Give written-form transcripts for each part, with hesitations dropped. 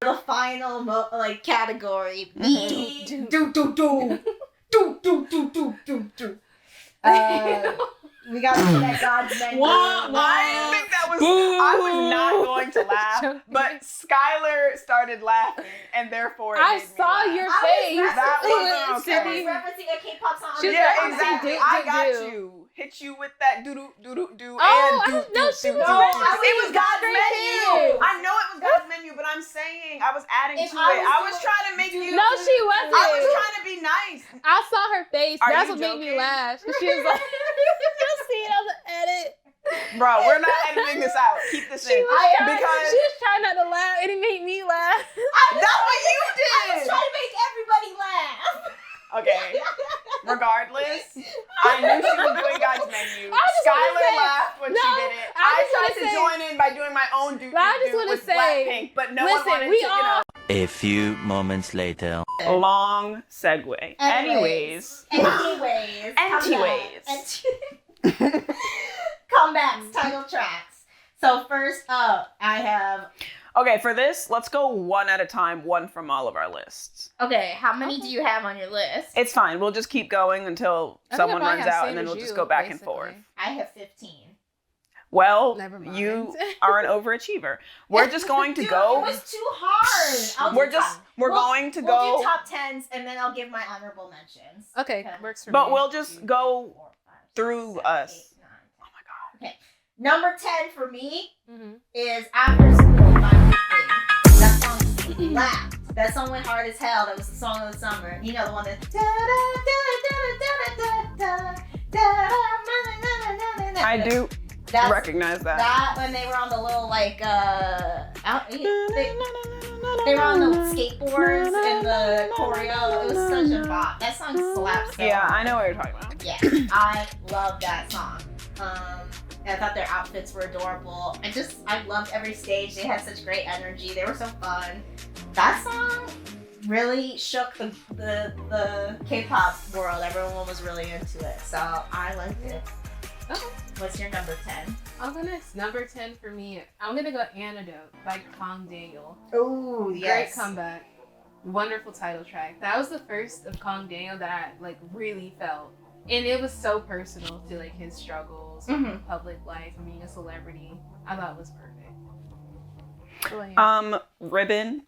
The final category. We got to look at God's menu. I think that was. I was not going to laugh, but Skylar started laughing, and therefore I saw your face. That wasn't okay. I was referencing a K-pop song. Yeah, exactly. I got you. Hit you with that doo-doo-doo-doo-doo and she was it was God's straight menu. in. I know it was God's menu, but I'm saying I was adding to it. I was trying to make you. No, she wasn't. I was trying to be nice. I saw her face. Are That's you what made me joking? laugh. She was like, "You'll see it on the edit." Bro, we're not editing this out. Keep this in. Because she was trying not to laugh, and it made me laugh. that's what you I was did. trying to make everybody laugh. Okay. Regardless, I knew she was doing God's menu. Skylar laughed when she did it. I tried to join in by doing my own do with Blackpink, but no one wanted to, A few moments later. Long segue. Anyways. Comebacks, title tracks. So first up, I have... Okay, for this, let's go one at a time, one from all of our lists. Okay, how many do you have on your list? It's fine. We'll just keep going until someone runs out, and then we'll just go back and forth. I have 15. Well, you are an overachiever. We're just going to go. It was too hard. We're going to go. We'll do top 10s, and then I'll give my honorable mentions. Okay, works for me. But we'll just go through us. 8, 9, 10. Oh my god. Okay, number 10 for me is After School by Kpop. That song slapped. That song went hard as hell. That was the song of the summer. You know the one that. I do. Recognize that. That when they were on the little they were on the skateboards and the choreo. It was such a bop. That song slaps. So yeah, hard. I know what you're talking about. Yeah, I love that song. I thought their outfits were adorable. I loved every stage. They had such great energy. They were so fun. That song really shook the K-pop world. Everyone was really into it, so I liked it. Okay. What's your number 10? Number 10 for me. I'm gonna go Antidote by Kong Daniel. Oh, yes. Great comeback. Wonderful title track. That was the first of Kong Daniel that I really felt, and it was so personal to his struggles, public life, and being a celebrity. I thought it was perfect. Ribbon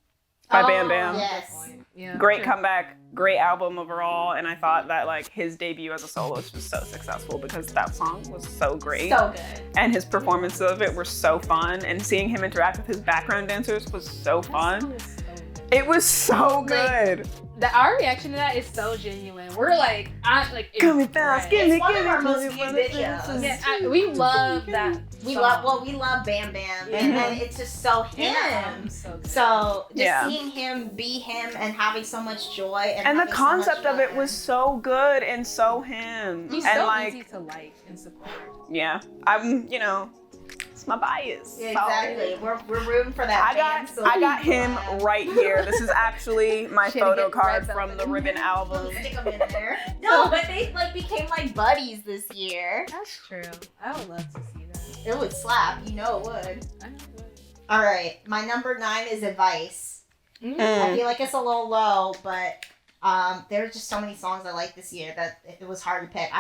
by Bam Bam. Yes. Yeah, great comeback, great album overall, and I thought that his debut as a soloist was so successful because that song was so great. So good. And his performances of it were so fun, and seeing him interact with his background dancers was so fun. It was so good. Our reaction to that is so genuine. We're Come me fast, give me, one of our most viewed videos. Yeah, we love that. We love Bam Bam, and then it's just so him. So just seeing him be him and having so much joy, and the concept of it was so good and so him. He's and so easy to like and support. Yeah, I'm. It's my bias. Exactly. So. We're rooting for that. I got him right here. This is actually my photo card from the Ribbon album. Stick him in there. No, but they became buddies this year. That's true. I would love to see that. It would slap. You know it would. All right. My number 9 is Advice. I feel like it's a little low, but there are just so many songs I like this year that it was hard to pick.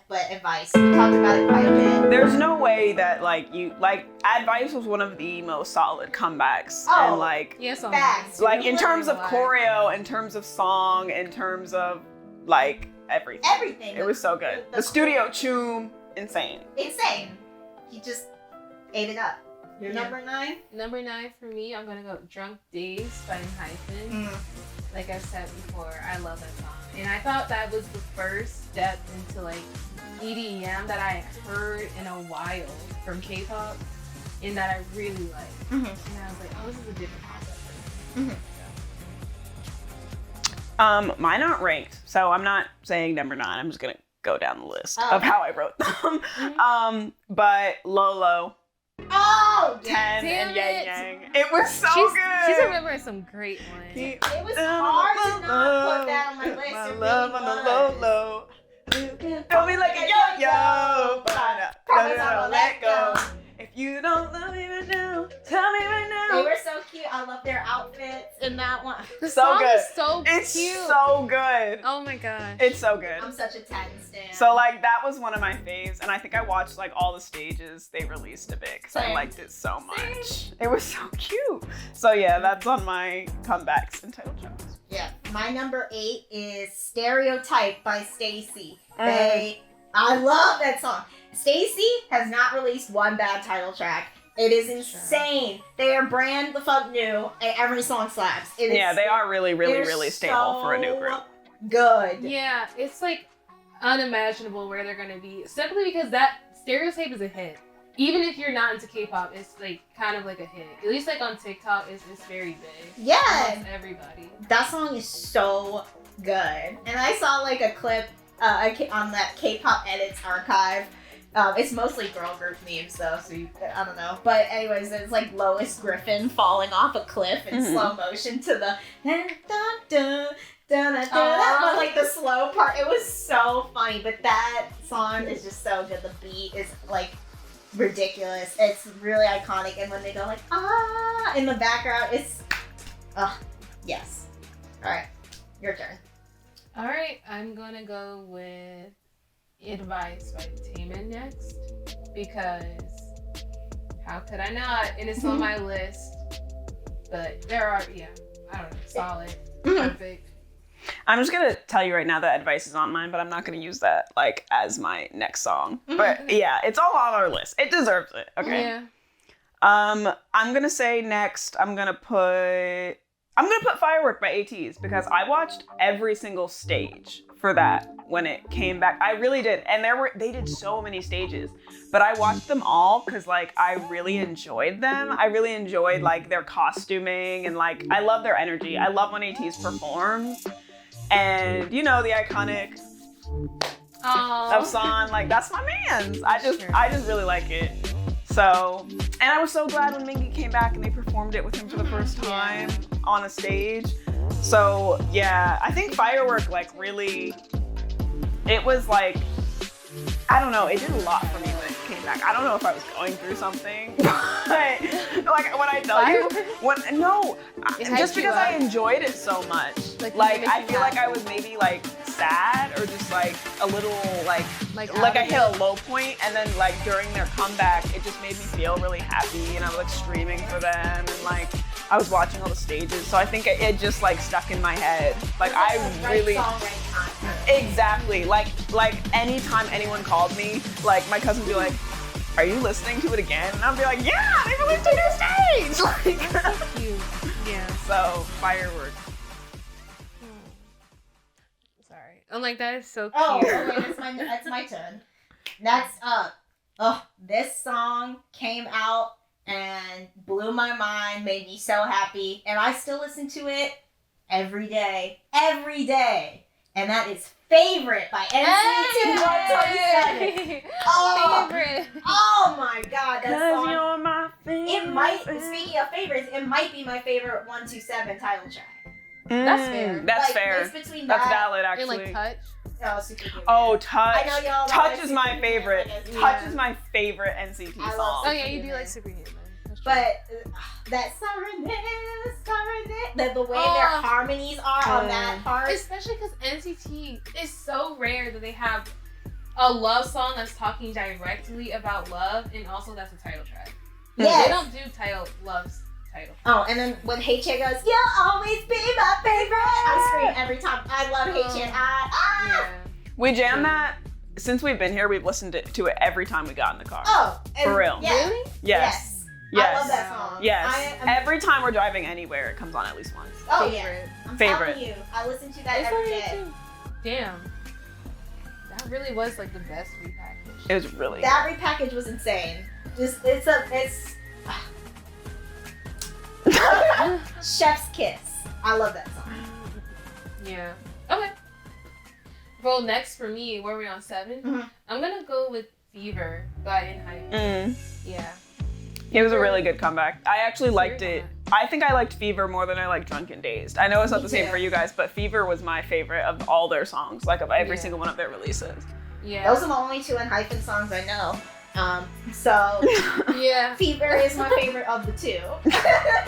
But Advice, we talked about it quite a bit. There's no way that Advice was one of the most solid comebacks. Oh, and facts. In terms of choreo, in terms of song, in terms of everything. Everything. It was so good. The studio tune, insane. Insane. He just ate it up. Your number 9? Number 9 for me, I'm gonna go Drunk Days by Hyphen. Like I said before, I love that song. And I thought that was the first step into EDM that I heard in a while from K-pop and that I really liked. And I was like, oh, this is a different concept. Mine aren't ranked, so I'm not saying number 9. I'm just gonna go down the list of how I wrote them. But Lolo. Oh, 10 and Yang Yang. It was so good. She's remembering some great ones. It was hard to not put that on my list. My love on the low low. Throw me like a yo-yo, but I promise I won't let go. If you don't love me right now, tell me right now. They were so cute. I love their outfits. in that one. The So song good. is so It's cute. so good. Oh my gosh. It's so good. I'm such a 10 stan. So like that was one of my faves, and I think I watched like all the stages they released of it because I Same. liked it so much. It was so cute. So yeah, that's on my comebacks and title tracks. Yeah, my number 8 is Stereotype by Stacy. Mm. I love that song. Stacy has not released one bad title track. It is insane. They are brand the fuck new, and every song slaps. It is Yeah, they are really, really, they're really stable for a new so group. Good. Yeah, it's like unimaginable where they're gonna be simply because that Stereotype is a hit. Even if you're not into K-pop, it's like kind of like a hit. At least like on TikTok, it's very big. Yeah, Amongst everybody. that song is so good. And I saw like a clip on that K-pop edits archive. It's mostly girl group memes though, so I don't know. But anyways, it's like Lois Griffin falling off a cliff in slow motion to the but like the slow part. It was so funny, but that song is just so good. The beat is like ridiculous. It's really iconic, and when they go like in the background, it's yes. All right, your turn. All right, I'm gonna go with Advice by Taemin next because how could I not? And it's on my list, but there are I don't know, solid, perfect. I'm just gonna tell you right now that Advice is on mine, but I'm not gonna use that like as my next song. But yeah, it's all on our list. It deserves it. Okay. Yeah. I'm gonna say next. I'm gonna put Firework by ATEEZ because I watched every single stage for that when it came back. I really did, and they did so many stages, but I watched them all because like I really enjoyed them. I really enjoyed like their costuming and like I love their energy. I love when ATEEZ performs. And you know the iconic of San, like that's my man's. I just really like it. So, and I was so glad when Mingi came back and they performed it with him for the first time on a stage. So yeah, I think Firework like really, it was like, I don't know, it did a lot for me when it came back. I don't know if I was going through something, but like when I tell you, just because I enjoyed it so much. Like I feel like I was maybe like sad or just like a little like I hit a low point, and then like during their comeback, it just made me feel really happy, and I was like screaming for them, and like I was watching all the stages, so I think it just like stuck in my head. Like I really. Exactly. Like anytime anyone called me, like my cousin would be like, "Are you listening to it again?" And I'd be like, "Yeah, they released a new stage." Like, That's so cute. Yeah. So Firework. Sorry. I'm like that is so cute. Oh, wait, that's my turn. Next up. Oh, this song came out and blew my mind, made me so happy, and I still listen to it every day. Every day. And that is Favorite by NCT 127. Oh, Favorite. Oh my god, that song. You're my favorite. Speaking of favorites, it might be my favorite 127 title track. That's fair. That's Like, fair. It's between That's that. valid, And actually. like Touch. Oh, Superhuman. Oh, Touch. I know y'all Touch love is my Superhuman, favorite. I guess. Touch Yeah. is my favorite NCT I love song. Oh yeah, you do like Superhuman. That's true. But that the way their harmonies are on that part. Especially because NCT is so rare that they have a love song that's talking directly about love, and also that's a title track. Yes. They don't do title. Oh, and then when Haechan goes, "You'll always be my favorite," I scream every time. I love Haechan. Yeah. We jam that. Since we've been here, we've listened to it every time we got in the car. Oh, and For real. Yeah. Really? Yes. I love that song. Yes. Every time we're driving anywhere, it comes on at least once. Oh Favorite. yeah. I'm Favorite. telling you, I listen to that It's every on day. here too. Damn. That really was like the best repackage. It was really That repackage was insane. It's Chef's Kiss. I love that song. Yeah. Okay. Well, next for me, where are we on 7? Mhm. I'm gonna go with Fever by ENHYPEN. Yeah. It was a really good comeback. I actually liked it. I think I liked Fever more than I liked Drunk and Dazed. I know it's not Me the same too. for you guys, but Fever was my favorite of all their songs, like of every single one of their releases. Yeah. Those are the only 2 ENHYPEN songs I know. So Yeah. Fever is my favorite of the 2.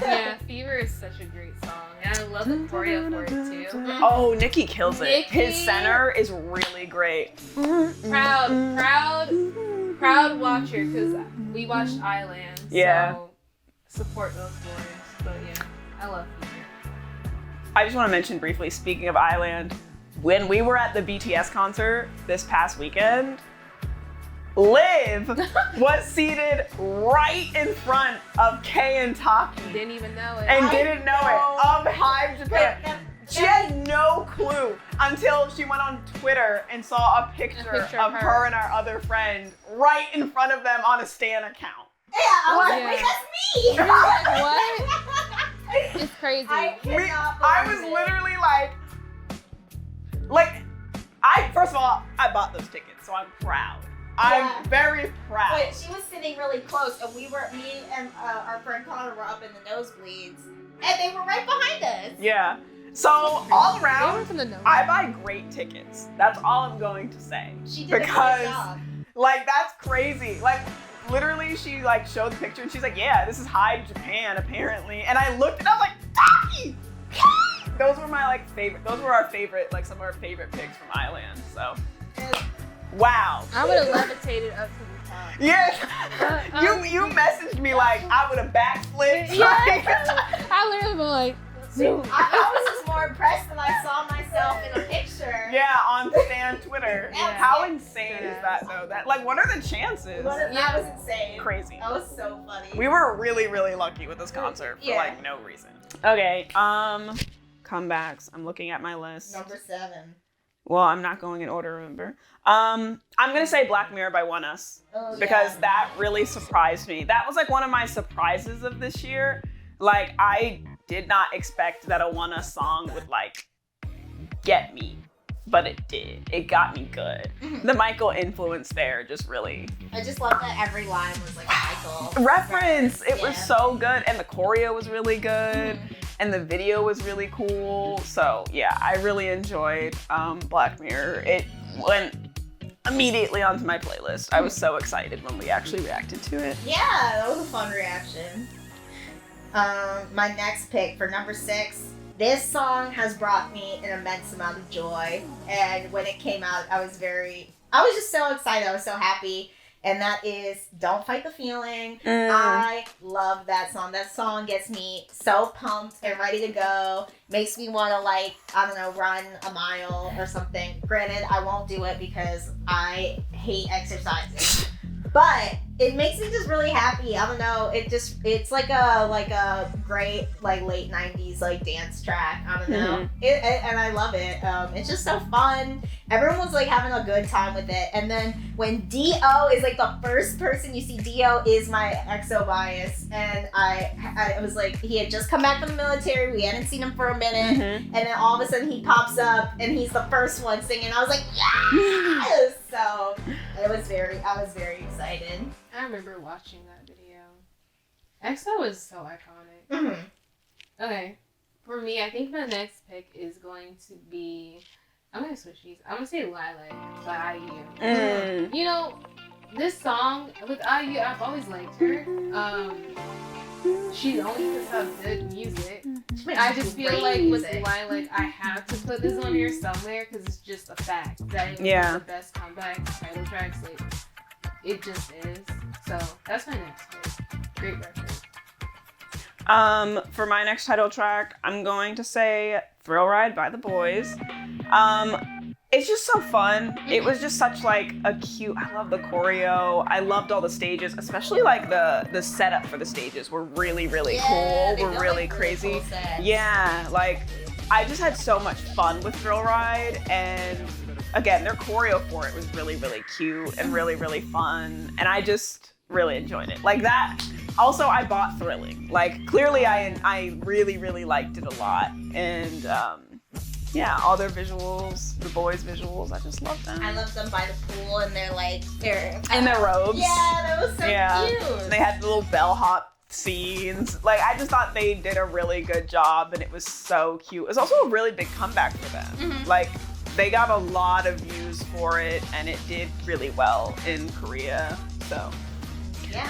Yeah. Fever is such a great song. And I love the choreo for it too. Oh, Nicki kills it. Nicki. His center is really great. Proud watcher, because we watched Island. Yeah. So support those boys. But yeah, I love Fever. I just want to mention briefly, speaking of Island, when we were at the BTS concert this past weekend, Liv was seated right in front of Kay and Taki. Didn't even know it. And didn't know it. Of Hive Japan. She had no clue until she went on Twitter and saw a picture of her and our other friend right in front of them on a Stan account. Yeah, I was like, wait, that's me. What? It's crazy. I was literally first of all, I bought those tickets, so I'm proud. I'm very proud. But she was sitting really close, and me and our friend Connor were up in the nosebleeds, and they were right behind us. Yeah. So all around, From the nose. I buy great tickets. That's all I'm going to say. She did a great job. That's crazy. Literally, she showed the picture, and she's like, "Yeah, this is Hive Japan, apparently." And I looked, and I was like, "Taki!" Those were my favorite. Those were our favorite, some of our favorite picks from Island. So, wow. I would have levitated up to the top. Yes. You messaged me I would have backflipped. I literally was like, zoom. I was just more impressed than I saw myself in a picture. Yeah, on Stan Twitter. Yeah. How insane is that though? What are the chances? That was insane. Crazy. That was so funny. We were really, really lucky with this concert for no reason. Okay, comebacks. I'm looking at my list. Number 7. Well, I'm not going in order, remember. I'm gonna say Black Mirror by One Us because that really surprised me. That was one of my surprises of this year. I did not expect that a One Us song would get me, but it did. It got me good. Mm-hmm. The Michael influence there just really. I just love that every line was a Michael reference. It was so good, and the choreo was really good. Mm-hmm. And the video was really cool. So yeah, I really enjoyed Black Mirror. It went immediately onto my playlist. I was so excited when we actually reacted to it. Yeah, that was a fun reaction. My next pick for number 6. This song has brought me an immense amount of joy. And when it came out, I was just so excited. I was so happy. And that is Don't Fight the Feeling. I love that song. That song gets me so pumped and ready to go. Makes me want to run a mile or something. Granted, I won't do it because I hate exercising. But it makes me just really happy. I don't know. It's like a great late 90s dance track. I don't know. And I love it. It's just so fun. Everyone was having a good time with it. And then when D.O. is the first person you see, D.O. is my EXO bias. And I was he had just come back from the military. We hadn't seen him for a minute. Mm-hmm. And then all of a sudden he pops up and he's the first one singing. I was like, yes! So I was very excited. I remember watching that video. EXO is so iconic. Mm-hmm. Okay, for me, I think my next pick is going to be. I'm gonna switch these. I'm gonna say Lilac by IU. You know, this song with IU, I've always liked her. She only puts out good music. I just feel with Lilac, I have to put this on here somewhere because it's just a fact that it was one of the best comeback title tracks. It just is. So that's my next pick. Great record. For my next title track, I'm going to say Thrill Ride by the Boys. It's just so fun. It was just such a cute, I love the choreo. I loved all the stages, especially the setup for the stages were really, really cool. Were really crazy. Cool sets. Yeah, I just had so much fun with Thrill Ride, and again, their choreo for it was really, really cute and really, really fun. And I just really enjoyed it. That. Also, I bought Thrilling. Clearly I really, really liked it a lot. And yeah, all their visuals, the boys' visuals, I just love them. I love them by the pool and they're in their robes. Yeah, that was so cute. They had little bellhop scenes. I just thought they did a really good job and it was so cute. It was also a really big comeback for them. Mm-hmm. They got a lot of views for it and it did really well in Korea. So yeah.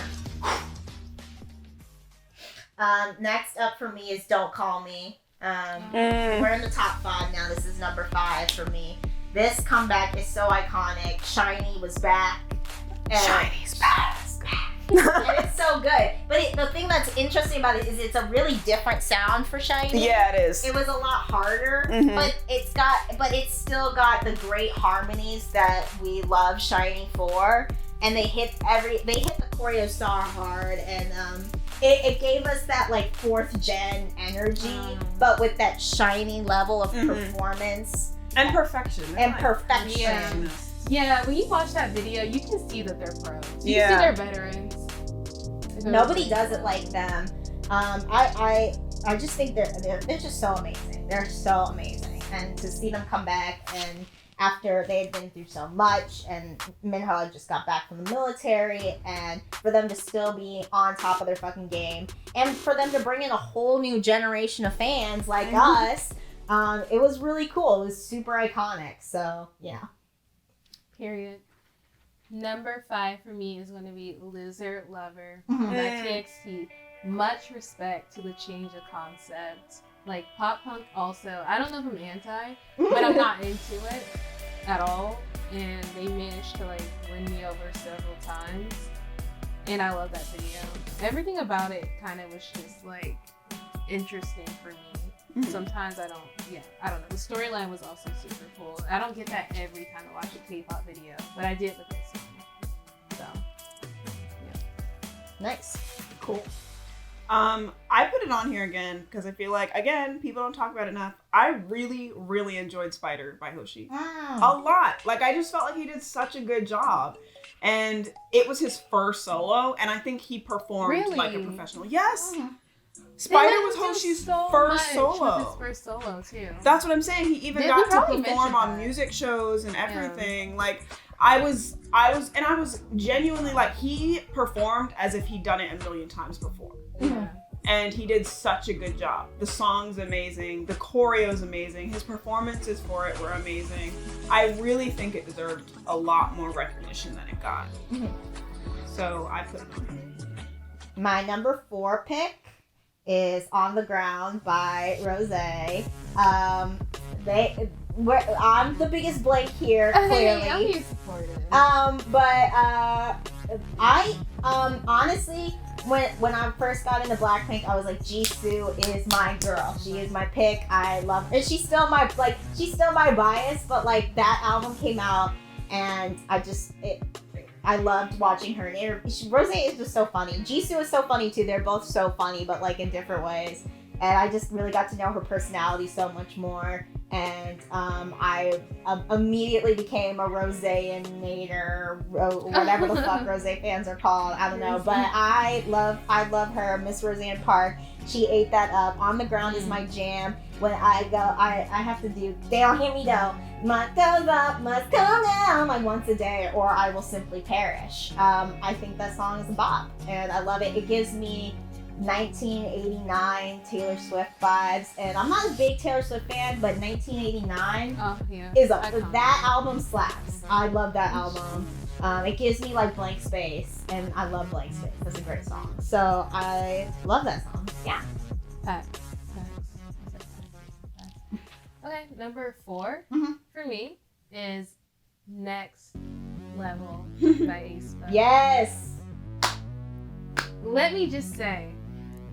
Next up for me is Don't Call Me. We're in the top 5 now. This is number 5 for me. This comeback is so iconic. SHINee was back. SHINee's back. And it's so good. But the thing that's interesting about it is it's a really different sound for SHINee. Yeah, it is. It was a lot harder, Mhm. but it's still got the great harmonies that we love SHINee for. And they hit the choreo star hard, and it gave us that like 4th gen energy, but with that SHINee level of performance And perfection. and perfection. Yeah. Yeah, when you watch that video, you can see that they're pros. You Yeah. can see they're veterans. Nobody does it like them. I just think they're just so amazing. They're so amazing, and to see them come back and after they had been through so much, and Minho had just got back from the military, and for them to still be on top of their fucking game, and for them to bring in a whole new generation of fans like us, it was really cool. It was super iconic. So yeah. Period. Number 5 for me is going to be Loser Lover Mhm. by TXT. Much respect to the change of concept. Like pop punk also. I don't know if I'm anti, but I'm not into it at all. And they managed to like win me over several times. And I love that video. Everything about it kind of was just like interesting for me. Sometimes I don't know. The storyline was also super cool. I don't get that every time I watch a K-pop video, but I did with this one. So, yeah. Nice. Cool. I put it on here again because I feel like, again, people don't talk about it enough. I really, really enjoyed Spider by Hoshi. A lot. Like, I just felt like he did such a good job. And it was his first solo, and I think he performed like a professional. Yes! Spider was Hoshi's first solo. His first solo, too. That's what I'm saying. He even Yeah, got we to probably perform mentioned on that. music shows and everything. Like, I was genuinely like, he performed as if he'd done it a million times before. Yeah. And he did such a good job. The song's amazing. The choreo's amazing. His performances for it were amazing. I really think it deserved a lot more recognition than it got. So I put it on here. My number 4 pick is On the Ground by Rose. I'm the biggest blank here, clearly. I'm here supportive. I honestly, when I first got into Blackpink, I was like, Jisoo is my girl. She is my pick. I love her. She's still my bias, but like that album came out and I loved watching her in interviews. Rose is just so funny. Jisoo is so funny too. They're both so funny, but like in different ways. And I just really got to know her personality so much more. And I immediately became a Rose-nator, whatever the fuck Rose fans are called. I don't know, but I love her, Miss Roseanne Park. She ate that up. On the Ground is my jam. When I go, I have to do They Don't Hear Me Though. Must goes up, must come down, like once a day, or I will simply perish. I think that song is a bop, and I love it. It gives me 1989 Taylor Swift vibes, and I'm not a big Taylor Swift fan, but 1989 is that album slaps. I love that album. It gives me like Blank Space, and I love Blank Space. That's a great song. So I love that song. Yeah. Okay, number 4 for me is Next Level by aespa. Yes. Let me just say,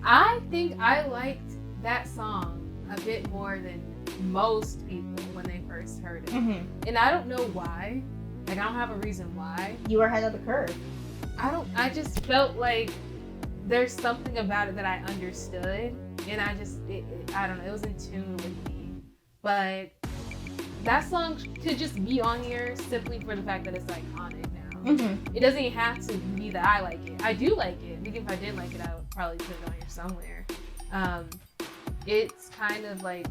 I think I liked that song a bit more than most people when they first heard it. And I don't know why. Like, I don't have a reason why. You were ahead of the curve. I just felt like there's something about it that I understood. And I don't know, it was in tune with me. But that song could just be on here simply for the fact that it's iconic now. It doesn't even have to be that I like it. I do like it. I think if I did like it, I would probably put it on here somewhere. It's kind of like,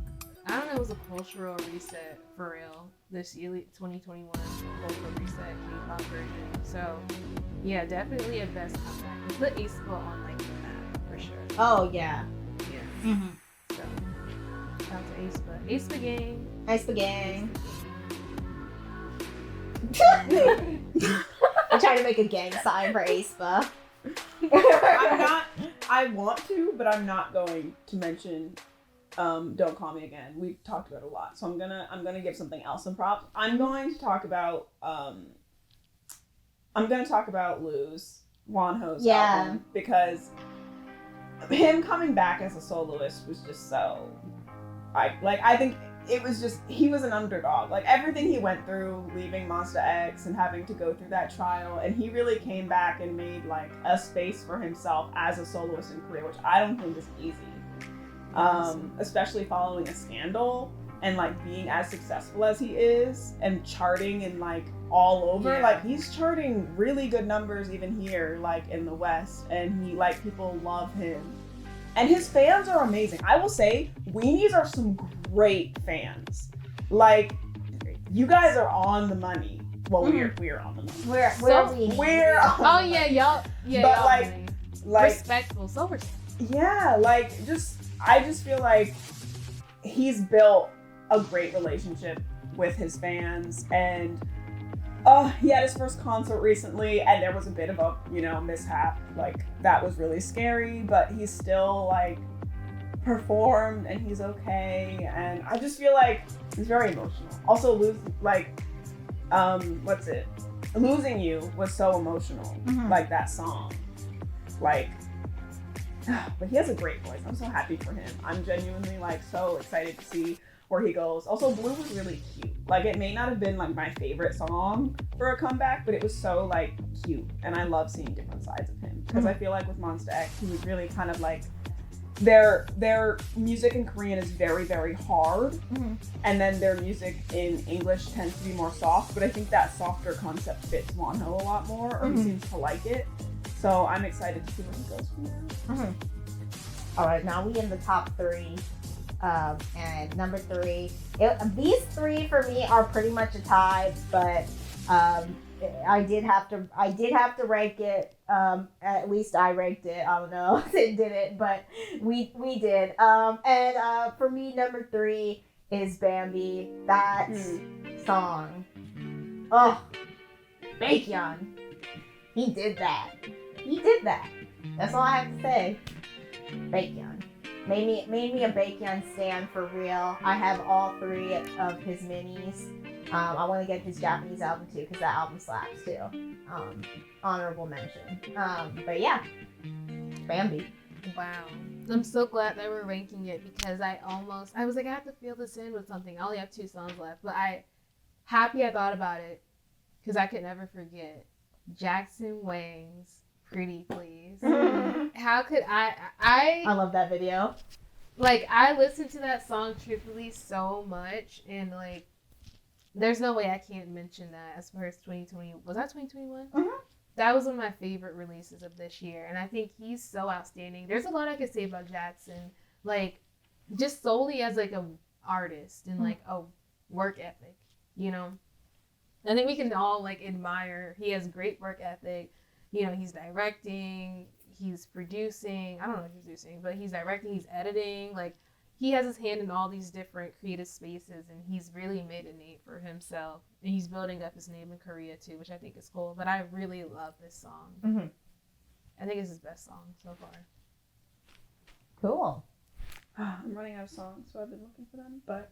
I don't know, it was a cultural reset for real. This year, 2021 cultural reset K-pop version. So yeah, definitely a best comeback. Put aespa on like the map for sure. Oh yeah. Yeah. So shout out to aespa. aespa gang. aespa gang. I'm trying to make a gang sign for aespa. I want to, but I'm not going to mention Don't Call Me Again. We've talked about it a lot, so I'm gonna give something else some props. I'm going to talk about Lose, Wonho's album, because him coming back as a soloist was just so, I think it was just, he was an underdog. Like everything he went through, leaving Monsta X and having to go through that trial, and he really came back and made like a space for himself as a soloist in Korea, which I don't think is easy. Especially following a scandal and like being as successful as he is and charting and like all over. Yeah. Like he's charting really good numbers even here, like in the West, and he like people love him. And his fans are amazing. I will say, Weenies are some great fans. Like, you guys are on the money. Well, we're on the money. We're Oh yeah, y'all. Yeah, but y'all like respectful, so respectful. Yeah, like I just feel like he's built a great relationship with his fans, and he had his first concert recently, and there was a bit of a, mishap. Like, that was really scary, but he's still, like, performed, and he's okay, and I just feel like he's very emotional. Also, Losing You was so emotional, like, that song. Like, but he has a great voice. I'm so happy for him. I'm genuinely, like, so excited to see where he goes. Also, Blue was really cute. Like, it may not have been like my favorite song for a comeback, but it was so like cute, and I love seeing different sides of him, because I feel like with Monsta X, he was really kind of like, their music in Korean is very, very hard, and then their music in English tends to be more soft, but I think that softer concept fits Wonho a lot more, or he seems to like it. So I'm excited to see where he goes from there. All right, now we in the top 3. And number 3, these 3 for me are pretty much a tie, but I did have to rank it. At least I ranked it. I don't know if it did it, but we did. And for me, number 3 is Bambi. That song. Oh, Baekhyun. He did that. That's all I have to say. Baekhyun. Made me a Baekhyun stan for real. I have all 3 of his minis. I want to get his Japanese album too, because that album slaps too. Honorable mention. But yeah, Bambi. Wow. I'm so glad that we're ranking it, because I was like, I have to fill this in with something. I only have 2 songs left, but I thought about it, because I could never forget Jackson Wang's Pretty Please. How could I love that video. Like, I listened to that song truthfully so much, and like, there's no way I can't mention that as far as 2020. Was that 2021? That was one of my favorite releases of this year, and I think he's so outstanding. There's a lot I could say about Jackson, like, just solely as like a artist and like a work ethic, I think we can all like admire. He has great work ethic. He's directing, he's producing. I don't know if he's producing, but he's directing, he's editing. Like, he has his hand in all these different creative spaces, and he's really made a name for himself. And he's building up his name in Korea too, which I think is cool. But I really love this song. I think it's his best song so far. Cool. I'm running out of songs, so I've been looking for them. But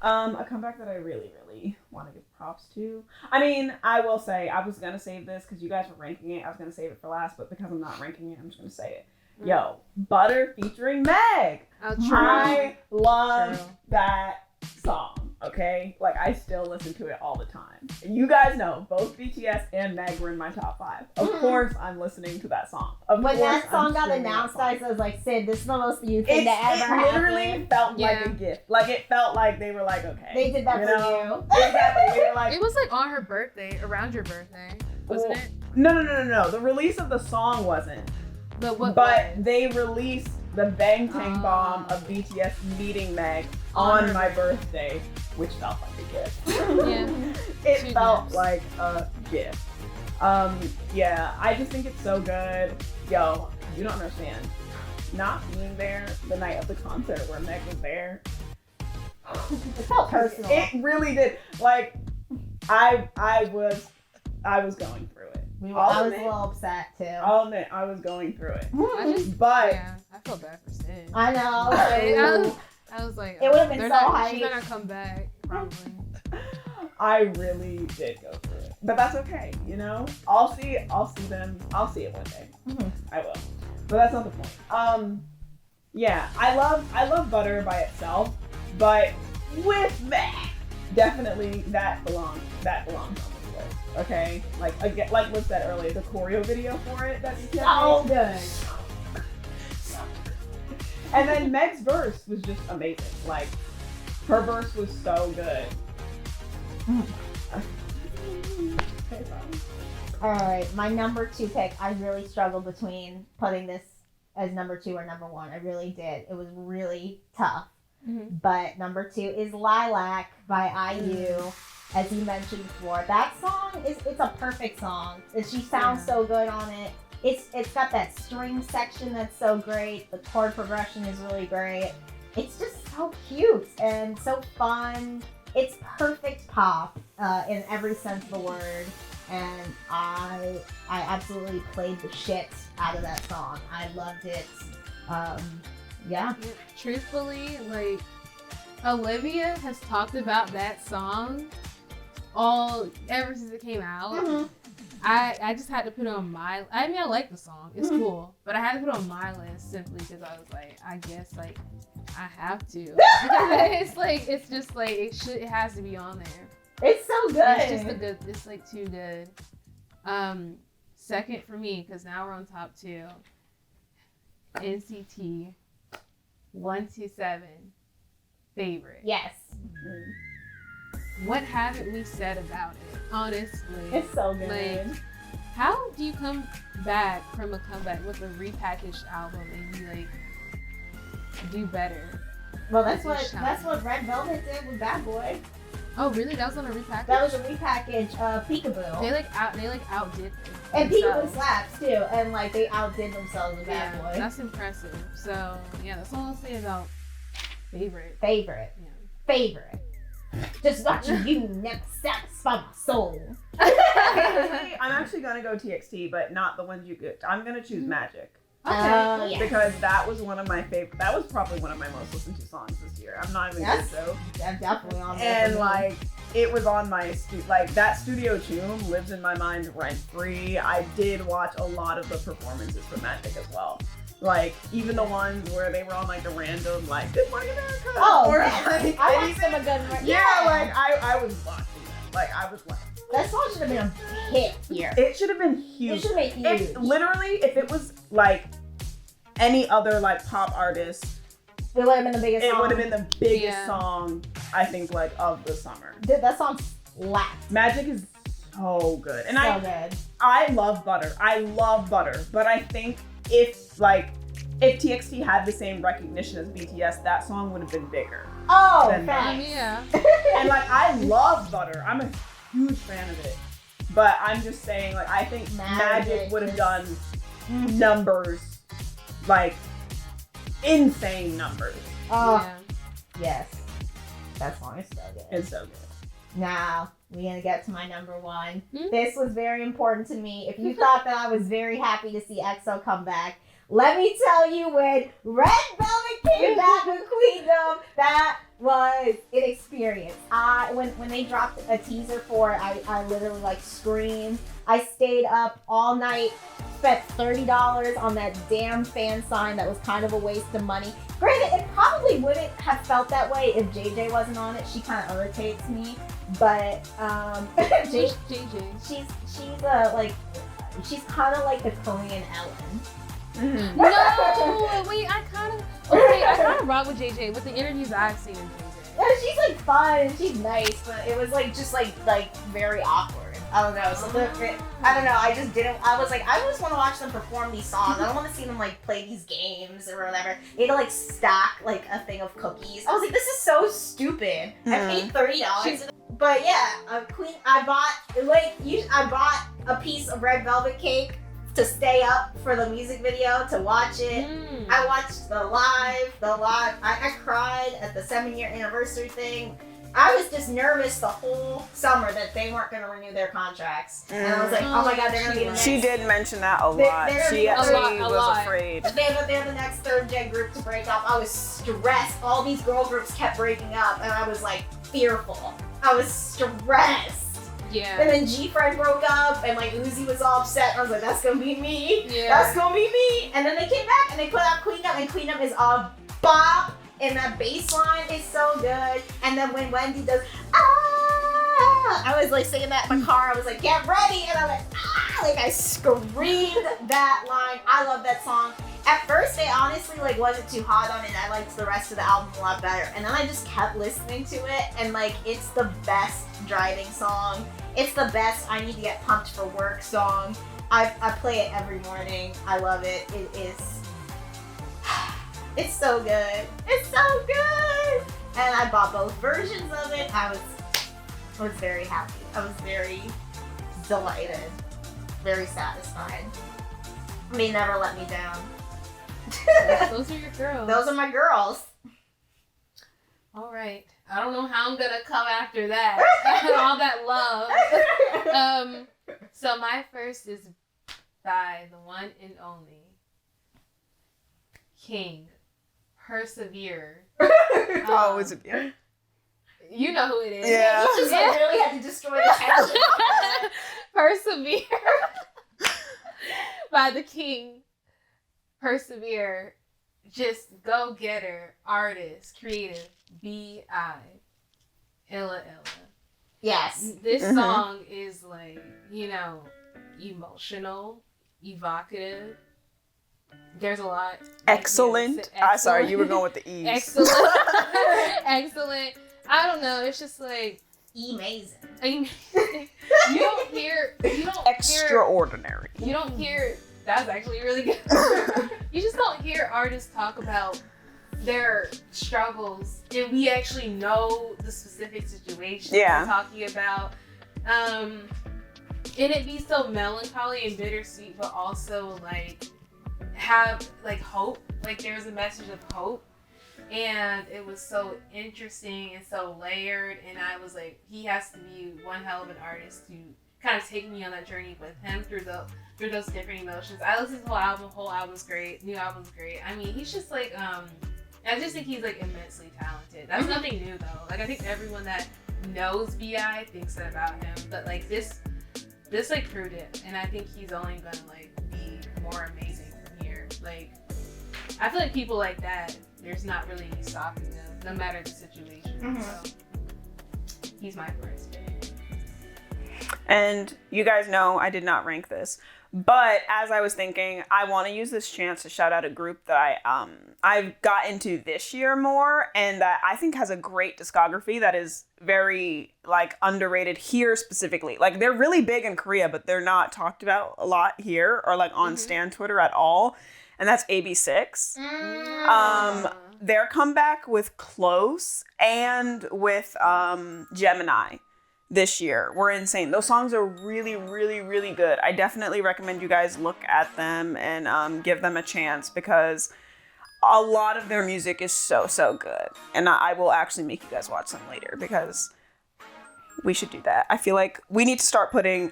a comeback that I really, really want to give props to. I mean, I will say, I was going to save this because you guys were ranking it. I was going to save it for last, but because I'm not ranking it, I'm just going to say it. Yo, Butter featuring Meg. I love that song. Okay, like, I still listen to it all the time. And you guys know both BTS and Meg were in my top 5. Of course, I'm listening to that song. When that song got announced, I was like, Sid, this is the most you thing that ever happened. It literally felt like a gift. Like, it felt like they were like, okay, they did that for you. Exactly. They were like, it was like on her birthday, around your birthday, wasn't it? No. The release of the song wasn't. But they released the Bang Tang Bomb of BTS meeting Meg on my birthday, which felt like a gift. Yeah. It felt like a gift. Yeah, I just think it's so good. Yo, you don't understand. Not being there the night of the concert where Meg was there. It felt personal. It really did. Like, I was going through it. I was a little upset too. I'll admit, I was going through it. I But I feel bad for Sid. I know. I was like, It would've been they're so not, hype. she's not gonna come back, probably. I really did go for it, but that's okay. You know, I'll see them. I'll see it one day. Mhm. I will, but that's not the point. Yeah, I love Butter by itself, but with that, definitely that belongs on this list. Okay, like again, like Liz said earlier, the choreo video for it that's So good. And then Meg's verse was just amazing. Like her verse was so good. All right, my number 2 pick. I really struggled between putting this as number 2 or number 1. I really did. It was really tough. Mm-hmm. But number 2 is Lilac by IU. As you mentioned before, that song it's a perfect song. She sounds so good on it. It's got that string section that's so great. The chord progression is really great. It's just so cute and so fun. It's perfect pop in every sense of the word, and I absolutely played the shit out of that song. I loved it. Yeah. Truthfully, like Olivia has talked about that song ever since it came out. Mm-hmm. I just had to put it on my. I mean, I like the song. It's cool, but I had to put it on my list simply because I was like, I guess like I have to. it's just like it has to be on there. It's so good. It's just a good. It's like too good. Second for me because now we're on top 2. NCT 127 favorite. Yes. What haven't we said about it? Honestly, It's so good. Like, how do you come back from a comeback with a repackaged album and you like do better? Well, that's what Red Velvet did with Bad Boy. Oh, really? That was on a repackage. That was a repackage of Peekaboo. They outdid And Peekaboo themselves. slaps too, and like they outdid themselves with Bad Boy. That's impressive. So yeah, that's all I'll say about favorite. Favorite. Yeah. Favorite. Just watching you never satisfy my soul. I'm actually gonna go TXT, but not the ones you get. I'm gonna choose Magic. Oh, yeah. Because that was one of my favorite. That was probably one of my most listened to songs this year. I'm not even Yes. good though. I'm definitely on there. And like it was on my like that studio tune lives in my mind rent free. I did watch a lot of the performances for Magic as well. Like even the ones where they were on like a random like Good Morning America. Oh, or, yes. like, I and watched them a good one. yeah, like I was watching that. Like I was like that song should have been a hit here. it should have been It huge. should have been huge. If literally if it was like any other like pop artist, It would have been the biggest it song. would have been the biggest Yeah. song I think like of the summer. Dude, that song slapped. Magic is so good. And So good. I love Butter. I love Butter. But I think if TXT had the same recognition as BTS, that song would have been bigger. Oh, Then thanks. Yeah. And like I love Butter. I'm a huge fan of it. But I'm just saying like I think Magic would have is- done numbers, like insane numbers. Oh, Yeah. yes. That song is so good. It's so good. Now, we're going to get to my number 1. Hmm? This was very important to me. If you thought that I was very happy to see EXO come back, let me tell you, when Red Velvet came back with Queendom, that was an experience. When they dropped a teaser for it, I literally like screamed. I stayed up all night, spent $30 on that damn fan sign that was kind of a waste of money. Granted, it probably wouldn't have felt that way if JJ wasn't on it. She kind of irritates me, but JJ. she's kind of like the Korean Ellen. No, wait, I kind of rock with JJ with the interviews I've seen of JJ. Yeah, she's like fun and she's nice, but it was like just like very awkward. I don't know. So I don't know. I just didn't. I was like, I just want to watch them perform these songs. I don't want to see them like play these games or whatever. They had to like stack like a thing of cookies. I was like, this is so stupid. I paid $30. But yeah, Queen. I bought a piece of red velvet cake to stay up for the music video to watch it. I watched the live. I cried at the 7-year anniversary thing. I was just nervous the whole summer that they weren't going to renew their contracts. And I was like, oh my God, they're going to be the next. She did mention that a They're lot. gonna She be actually a was lot. afraid. They're the next third gen group to break up. I was stressed. All these girl groups kept breaking up, and I was like fearful. I was stressed. Yeah. And then G-Friend broke up, and like Uzi was all upset. I was like, that's gonna be me. Yeah. That's gonna be me. And then they came back and they put out Clean Up, and Clean Up is a bop. And that bass line is so good. And then when Wendy does, I was like singing that in my car. I was like, get ready. And I went, like I screamed that line. I love that song. At first, they honestly like wasn't too hot on it. I liked the rest of the album a lot better. And then I just kept listening to it. And like, it's the best driving song. It's the best I need to get pumped for work song. I play it every morning. I love it. It is... It's so good. It's so good. And I bought both versions of it. I was very happy. I was very delighted. Very satisfied. They never let me down. Those are your girls. Those are my girls. All right. I don't know how I'm gonna come after that. All that love. So my first is by the one and only King. Persevere. Oh, is it? Yeah. You know who it is. Yeah. You just like really had to destroy the tension. Persevere. By the King. Persevere. Just go getter. Artist. Creative. B.I. Illa Illa. Yes. This song is like, emotional, evocative. There's a lot. Excellent. Sorry, you were going with the E's. Excellent. Excellent. I don't know. It's just like Amazing. you don't hear. Extraordinary. You don't hear. That's actually really good. You just don't hear artists talk about their struggles, and we actually know the specific situation they're talking about. And it be so melancholy and bittersweet, but also like have like hope. Like there's a message of hope, and it was so interesting and so layered. And I was like, he has to be one hell of an artist to kind of take me on that journey with him through those different emotions. I listened to the whole album. Whole album's great. New album's great. I mean, he's just like I just think he's like immensely talented. That's nothing new though. Like I think everyone that knows B.I. thinks that about him, but like this like proved it, and I think he's only gonna like be more amazing from here. Like I feel like people like that, there's not really any stopping them, no matter the situation. So he's my first pick. And you guys know I did not rank this, but as I was thinking, I want to use this chance to shout out a group that I've got into this year more, and that I think has a great discography that is very like underrated here specifically. Like they're really big in Korea, but they're not talked about a lot here or like on Stan Twitter at all. And that's AB6. Their comeback with Close and with Gemini this year were insane. Those songs are really, really, really good. I definitely recommend you guys look at them and give them a chance, because a lot of their music is so, so good. And I will actually make you guys watch them later, because we should do that. I feel like we need to start putting,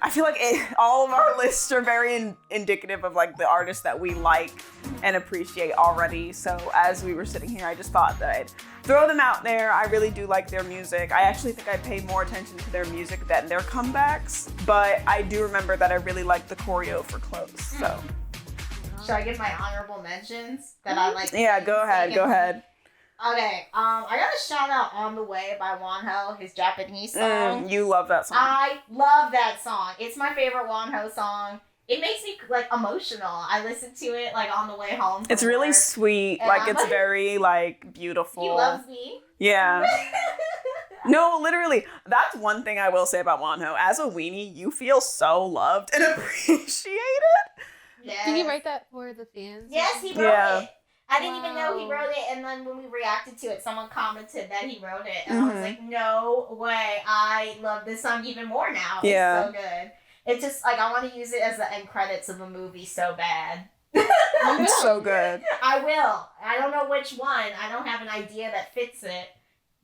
all of our lists are very indicative of like the artists that we like and appreciate already. So as we were sitting here, I just thought that I'd throw them out there. I really do like their music. I actually think I pay more attention to their music than their comebacks, but I do remember that I really like the choreo for Close. So should I give my honorable mentions that I like? Yeah, go ahead. Okay, I got a shout out On the Way by Wonho, his Japanese song. You love that song. I love that song. It's my favorite Wonho song. It makes me like emotional. I listen to it like on the way home. It's really work. sweet. And like I'm it's like, very like beautiful. He loves me. Yeah. No, literally, that's one thing I will say about Wonho. As a weenie, you feel so loved and appreciated. Yes. Did he write that for the fans? Yes, he wrote it. I didn't even know he Wow. wrote it, and then when we reacted to it, someone commented that he wrote it, and I was like, no way, I love this song even more now. Yeah. It's so good. It's just, like, I want to use it as the end credits of a movie so bad. It's so good. I will. I don't know which one. I don't have an idea that fits it,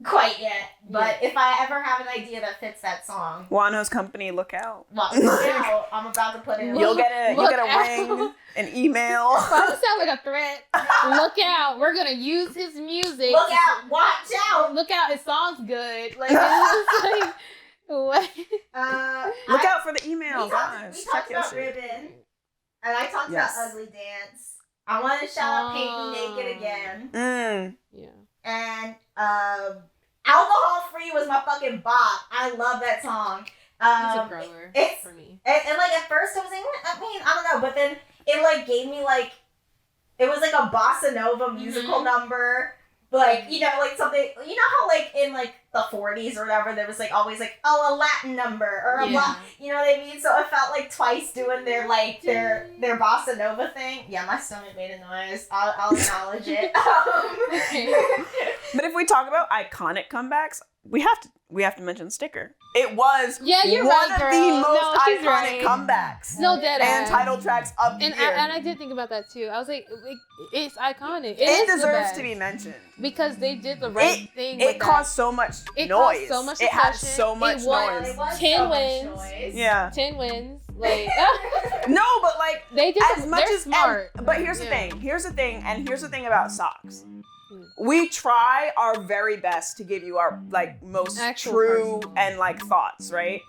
quite yet. But if I ever have an idea that fits that song, Wano's company, look out. well, now I'm about to put it. You'll get a out. ring, an email. That sounds like a threat. Look out. We're going to use his music. Look out! Watch out! Look out. His song's good. Like, it's just like, what? Look out for the email, We guys. talked Check your about shit. Ribbon, and I talked Yes. about Ugly Dance. I want to shout out Paint Me Naked again. Yeah. And Alcohol Free was my fucking bop. I love that song. It's a grower it's for me. and like at first I was like, I don't know, but then it like gave me like, it was like a bossa nova musical number, like, you know, like something, you know how like in like the 40s or whatever there was like always like, oh, a Latin number or a you know what I mean? So it felt like Twice doing their like their bossa nova thing. Yeah, my stomach made a noise. I'll acknowledge it. But if we talk about iconic comebacks, we have to mention Sticker. It was Yeah, you're one right, of girl. the most No, she's iconic right. comebacks No, dead and ass. title tracks of the And year. I did think about that too. I was like, it's iconic. It is the deserves best. to be mentioned. Because they did the right thing. It caused so much It noise. caused so much It had discussion. so much It was- noise. It was 10 so much wins. noise. Yeah. 10 wins. Like, No, but like they did. as much they're as smart. But here's the Yeah. thing. Here's the thing about SOCS. We try our very best to give you our like most Actual true personal. and like thoughts, right?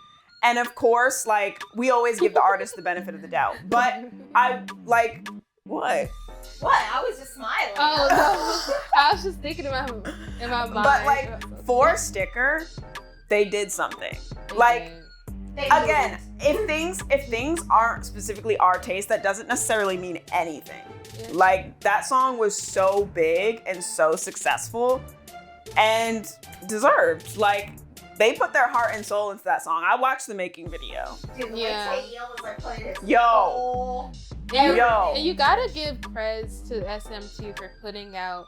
And of course, like we always give the artist the benefit of the doubt. But I like what? What? I was just smiling. Oh no! I was just thinking about in my mind. But like for Sticker, they did something. They Like did. They again, moved. if things aren't specifically our taste, that doesn't necessarily mean anything. Yeah. Like that song was so big and so successful and deserved. Like they put their heart and soul into that song. I watched the making video. Dude, Yeah. like Taeyong was like putting his Yo. whole Yo. And you gotta give creds to SM2 for putting out,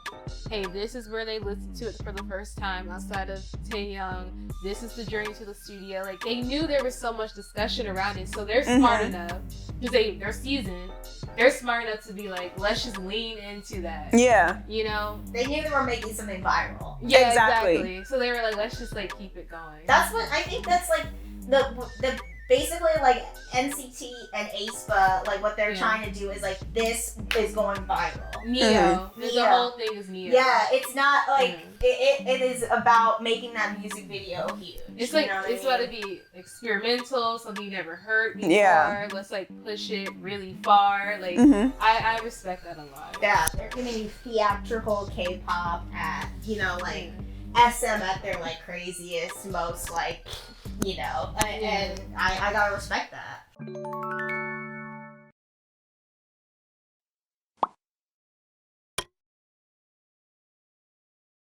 hey, this is where they listened to it for the first time outside of Taeyong. This is the journey to the studio. Like they knew there was so much discussion around it, so they're smart enough because they're seasoned. They're smart enough to be like, let's just lean into that. Yeah. You know? They knew they were making something viral. Yeah, Exactly. exactly. So they were like, let's just like keep it going. That's what I think. That's like the basically like NCT and aespa. Like what they're Yeah. trying to do is like this is going viral. Neo. The Neo. whole thing is Neo. Yeah, it's not like Yeah. it is about making that music video huge. It's you like know what I it's mean? about to be experimental, something you never heard before. Yeah. Let's like push it really far. Like Mhm. I respect that a lot. Yeah, they're giving theatrical K-pop at, you know, like SM at their like craziest, most like, you know, and I gotta respect that.